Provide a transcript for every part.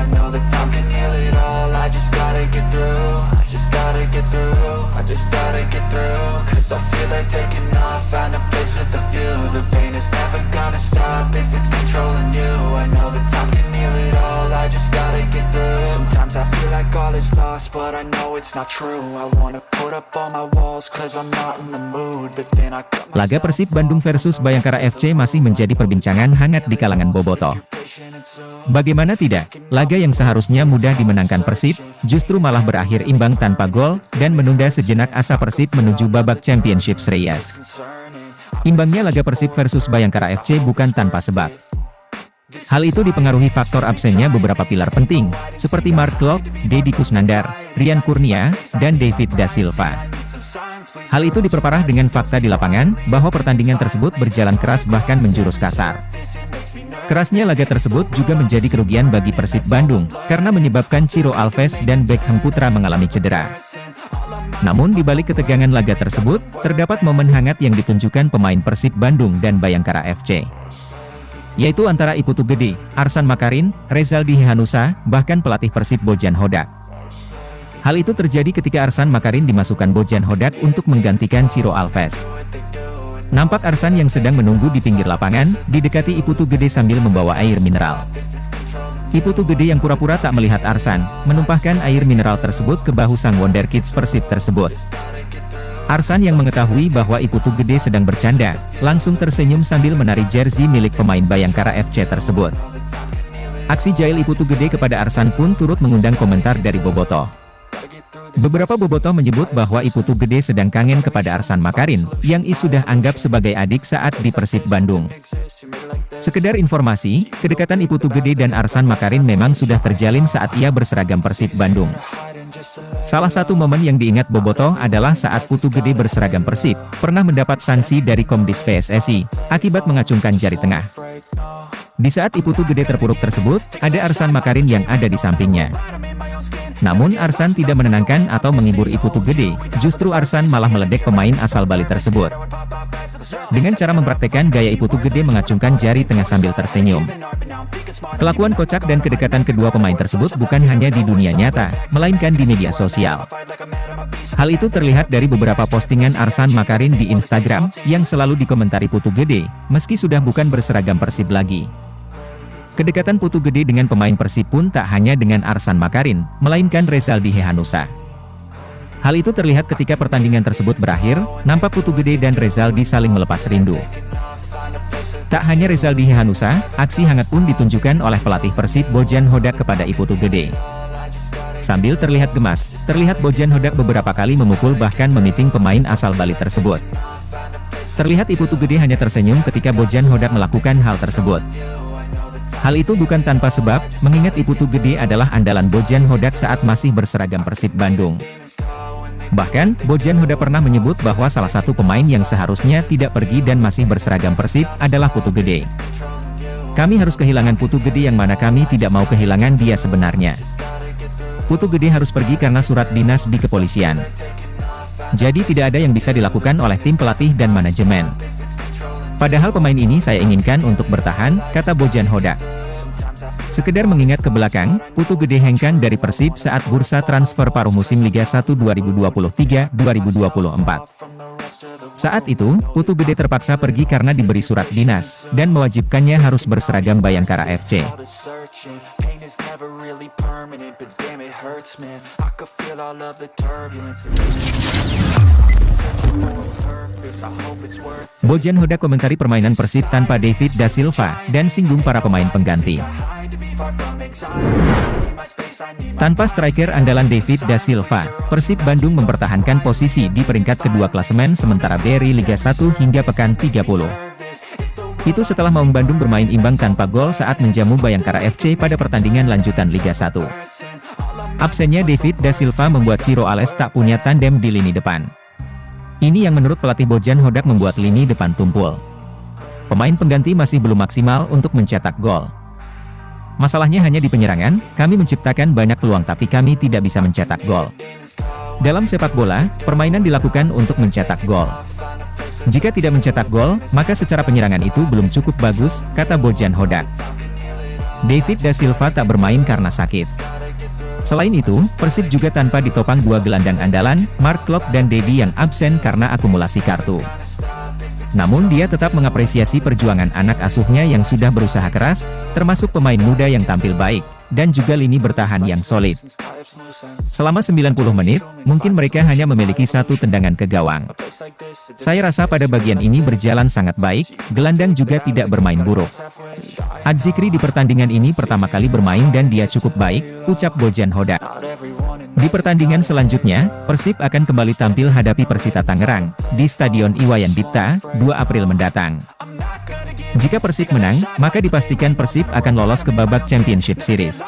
I know that time can heal it all. I just gotta get through. I just gotta get through. I just gotta get through. Cause I feel like taking off. Find a place with a view. The pain is never gonna stop if it's controlling you. I know that time can heal it all. I just gotta get through. Sometimes I feel like all is lost, but I know it's not true. I wanna put up all my walls cause I'm not in the mood. But then I cut Laga Persib Bandung versus Bayangkara FC masih menjadi perbincangan hangat di kalangan bobotoh. Bagaimana tidak, laga yang seharusnya mudah dimenangkan Persib, justru malah berakhir imbang tanpa gol, dan menunda sejenak asa Persib menuju babak Championship Series. Imbangnya laga Persib versus Bayangkara FC bukan tanpa sebab. Hal itu dipengaruhi faktor absennya beberapa pilar penting, seperti Mark Klok, Deddy Kusnandar, Rian Kurnia, dan David Da Silva. Hal itu diperparah dengan fakta di lapangan, bahwa pertandingan tersebut berjalan keras bahkan menjurus kasar. Kerasnya laga tersebut juga menjadi kerugian bagi Persib Bandung, karena menyebabkan Ciro Alves dan Beckham Putra mengalami cedera. Namun di balik ketegangan laga tersebut, terdapat momen hangat yang ditunjukkan pemain Persib Bandung dan Bayangkara FC. Yaitu antara Iputu Gede, Arsan Makarin, Rezaldi Hehanussa, bahkan pelatih Persib Bojan Hodak. Hal itu terjadi ketika Arsan Makarin dimasukkan Bojan Hodak untuk menggantikan Ciro Alves. Nampak Arsan yang sedang menunggu di pinggir lapangan, didekati Iputu Gede sambil membawa air mineral. Iputu Gede yang pura-pura tak melihat Arsan, menumpahkan air mineral tersebut ke bahu sang wonderkids Persib tersebut. Arsan yang mengetahui bahwa Iputu Gede sedang bercanda, langsung tersenyum sambil menari jersey milik pemain Bayangkara FC tersebut. Aksi jahil Iputu Gede kepada Arsan pun turut mengundang komentar dari bobotoh. Beberapa bobotoh menyebut bahwa Iputu Gede sedang kangen kepada Arsan Makarin, yang sudah anggap sebagai adik saat di Persib Bandung. Sekedar informasi, kedekatan Iputu Gede dan Arsan Makarin memang sudah terjalin saat ia berseragam Persib Bandung. Salah satu momen yang diingat bobotoh adalah saat Putu Gede berseragam Persib, pernah mendapat sanksi dari Komdis PSSI, akibat mengacungkan jari tengah. Di saat Iputu Gede terpuruk tersebut, ada Arsan Makarin yang ada di sampingnya. Namun Arsan tidak menenangkan atau menghibur Iputu Gede, justru Arsan malah meledek pemain asal Bali tersebut. Dengan cara mempraktekkan gaya Iputu Gede mengacungkan jari tengah sambil tersenyum. Kelakuan kocak dan kedekatan kedua pemain tersebut bukan hanya di dunia nyata, melainkan di media sosial. Hal itu terlihat dari beberapa postingan Arsan Makarin di Instagram, yang selalu dikomentari Putu Gede, meski sudah bukan berseragam Persib lagi. Kedekatan Putu Gede dengan pemain Persib pun tak hanya dengan Arsan Makarin, melainkan Rezaldi Hehanussa. Hal itu terlihat ketika pertandingan tersebut berakhir, nampak Putu Gede dan Rezaldi saling melepas rindu. Tak hanya Rezaldi Hehanussa, aksi hangat pun ditunjukkan oleh pelatih Persib Bojan Hodak kepada Iputu Gede. Sambil terlihat gemas, terlihat Bojan Hodak beberapa kali memukul bahkan memiting pemain asal Bali tersebut. Terlihat Iputu Gede hanya tersenyum ketika Bojan Hodak melakukan hal tersebut. Hal itu bukan tanpa sebab, mengingat Iputu Gede adalah andalan Bojan Hodak saat masih berseragam Persib Bandung. Bahkan, Bojan Hodak pernah menyebut bahwa salah satu pemain yang seharusnya tidak pergi dan masih berseragam Persib adalah Putu Gede. Kami harus kehilangan Putu Gede yang mana kami tidak mau kehilangan dia sebenarnya. Putu Gede harus pergi karena surat dinas di kepolisian. Jadi tidak ada yang bisa dilakukan oleh tim pelatih dan manajemen. Padahal pemain ini saya inginkan untuk bertahan, kata Bojan Hodak. Sekedar mengingat ke belakang, Putu Gede hengkang dari Persib saat bursa transfer paruh musim Liga 1 2023-2024. Saat itu, Putu Gede terpaksa pergi karena diberi surat dinas, dan mewajibkannya harus berseragam Bayangkara FC. Bojan Hodak komentari permainan Persib tanpa David Da Silva, dan singgung para pemain pengganti. Tanpa striker andalan David Da Silva, Persib Bandung mempertahankan posisi di peringkat kedua klasemen sementara dari Liga 1 hingga pekan 30. Itu setelah Maung Bandung bermain imbang tanpa gol saat menjamu Bayangkara FC pada pertandingan lanjutan Liga 1. Absennya David Da Silva membuat Ciro Alves tak punya tandem di lini depan. Ini yang menurut pelatih Bojan Hodak membuat lini depan tumpul. Pemain pengganti masih belum maksimal untuk mencetak gol. Masalahnya hanya di penyerangan, kami menciptakan banyak peluang tapi kami tidak bisa mencetak gol. Dalam sepak bola, permainan dilakukan untuk mencetak gol. Jika tidak mencetak gol, maka secara penyerangan itu belum cukup bagus, kata Bojan Hodak. David da Silva tak bermain karena sakit. Selain itu, Persib juga tanpa ditopang dua gelandang andalan, Mark Klok dan Dedi yang absen karena akumulasi kartu. Namun dia tetap mengapresiasi perjuangan anak asuhnya yang sudah berusaha keras, termasuk pemain muda yang tampil baik, dan juga lini bertahan yang solid. Selama 90 menit, mungkin mereka hanya memiliki satu tendangan ke gawang. Saya rasa pada bagian ini berjalan sangat baik, gelandang juga tidak bermain buruk. Adzikri di pertandingan ini pertama kali bermain dan dia cukup baik, ucap Bojan Hodak. Di pertandingan selanjutnya, Persib akan kembali tampil hadapi Persita Tangerang, di Stadion Iwayan Dipta, 2 April mendatang. Jika Persib menang, maka dipastikan Persib akan lolos ke babak Championship Series.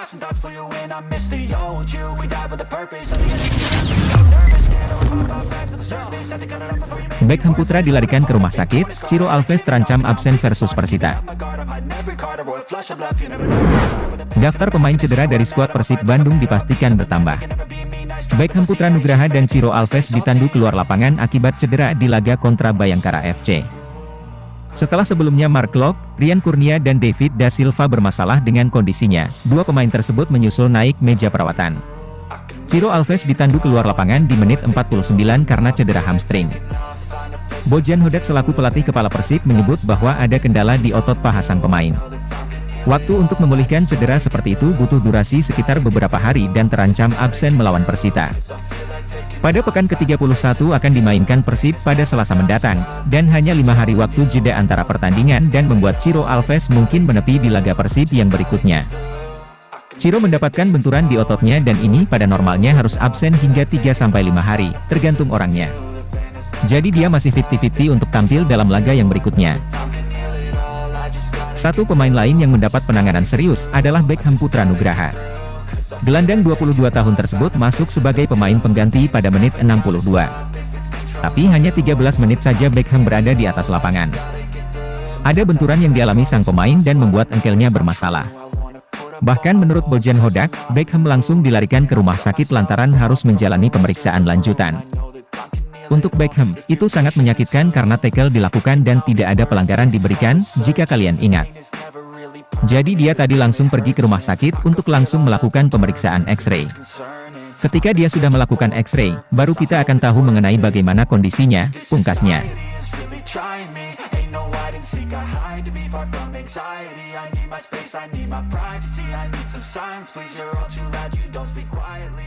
Beckham Putra dilarikan ke rumah sakit, Ciro Alves terancam absen versus Persita. Daftar pemain cedera dari skuad Persib Bandung dipastikan bertambah. Beckham Putra Nugraha dan Ciro Alves ditandu keluar lapangan akibat cedera di laga kontra Bayangkara FC. Setelah sebelumnya Mark Klok, Rian Kurnia dan David da Silva bermasalah dengan kondisinya, dua pemain tersebut menyusul naik meja perawatan. Ciro Alves ditandu keluar lapangan di menit 49 karena cedera hamstring. Bojan Hodak selaku pelatih kepala Persib menyebut bahwa ada kendala di otot paha sang pemain. Waktu untuk memulihkan cedera seperti itu butuh durasi sekitar beberapa hari dan terancam absen melawan Persita. Pada pekan ke-31 akan dimainkan Persib pada Selasa mendatang, dan hanya 5 hari waktu jeda antara pertandingan dan membuat Ciro Alves mungkin menepi di laga Persib yang berikutnya. Ciro mendapatkan benturan di ototnya dan ini pada normalnya harus absen hingga 3-5 hari, tergantung orangnya. Jadi dia masih 50-50 untuk tampil dalam laga yang berikutnya. Satu pemain lain yang mendapat penanganan serius adalah Beckham Putra Nugraha. Gelandang 22 tahun tersebut masuk sebagai pemain pengganti pada menit 62. Tapi hanya 13 menit saja Beckham berada di atas lapangan. Ada benturan yang dialami sang pemain dan membuat engkelnya bermasalah. Bahkan menurut Bojan Hodak, Beckham langsung dilarikan ke rumah sakit lantaran harus menjalani pemeriksaan lanjutan. Untuk Beckham, itu sangat menyakitkan karena tackle dilakukan dan tidak ada pelanggaran diberikan, jika kalian ingat. Jadi dia tadi langsung pergi ke rumah sakit untuk langsung melakukan pemeriksaan X-ray. Ketika dia sudah melakukan X-ray, baru kita akan tahu mengenai bagaimana kondisinya, pungkasnya. I need my privacy, I need some silence, please, you're all too loud, you don't speak quietly,